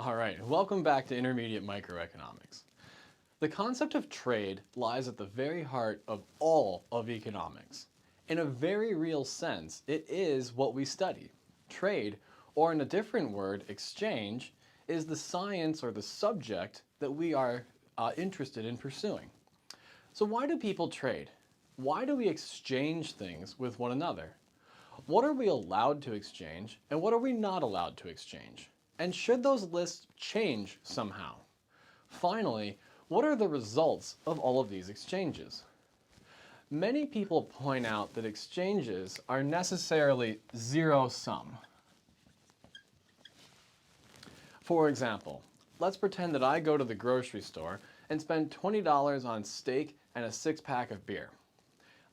All right, welcome back to Intermediate Microeconomics. The concept of trade lies at the very heart of all of economics. In a very real sense, it is what we study. Trade, or in a different word, exchange, is the science or the subject that we are interested in pursuing. So why do people trade? Why do we exchange things with one another? What are we allowed to exchange, and what are we not allowed to exchange? And should those lists change somehow? Finally, what are the results of all of these exchanges? Many people point out that exchanges are necessarily zero-sum. For example, let's pretend that I go to the grocery store and spend $20 on steak and a six-pack of beer.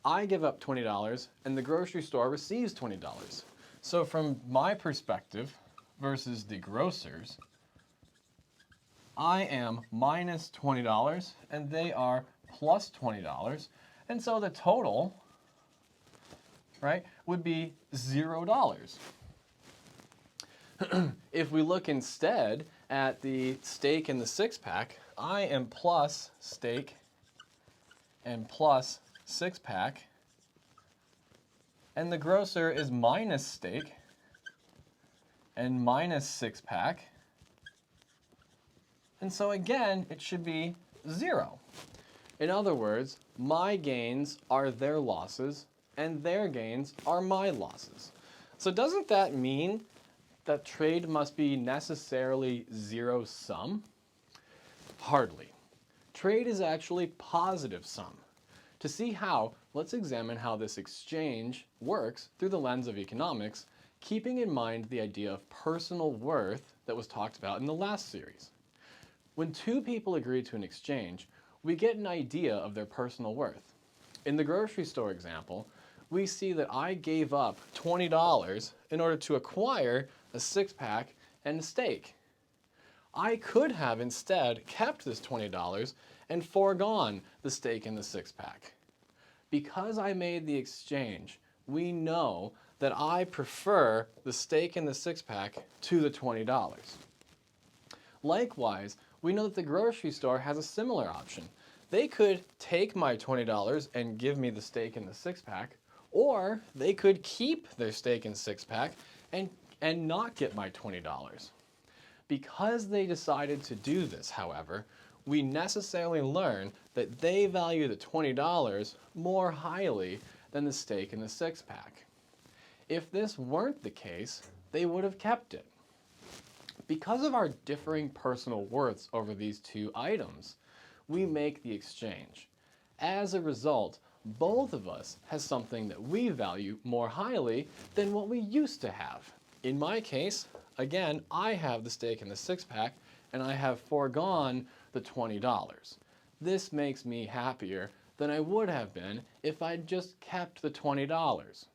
I give up $20 and the grocery store receives $20. So from my perspective versus the grocer's, I am minus $20 and they are plus $20. And so the total, right, would be $0. If we look instead at the steak and the six-pack, I am plus steak and plus six-pack, and the grocer is minus steak and minus six-pack, and so again it should be 0. In other words, my gains are their losses and their gains are my losses. So doesn't that mean that trade must be necessarily zero-sum? Hardly. Trade is actually positive sum. To see how, let's examine how this exchange works through the lens of economics, keeping in mind the idea of personal worth that was talked about in the last series. When two people agree to an exchange, we get an idea of their personal worth. In the grocery store example, we see that I gave up $20 in order to acquire a six-pack and a steak. I could have instead kept this $20 and foregone the steak and the six-pack. Because I made the exchange, we know that I prefer the steak and the six-pack to the $20. Likewise, we know that the grocery store has a similar option. They could take my $20 and give me the steak and the six-pack, or they could keep their steak and six-pack and not get my $20. Because they decided to do this, however, we necessarily learn that they value the $20 more highly than the steak and the six-pack. If this weren't the case, they would have kept it. Because of our differing personal worths over these two items, we make the exchange. As a result, both of us has something that we value more highly than what we used to have. In my case, again, I have the steak and the six-pack, and I have foregone the $20. This makes me happier than I would have been if I'd just kept the $20.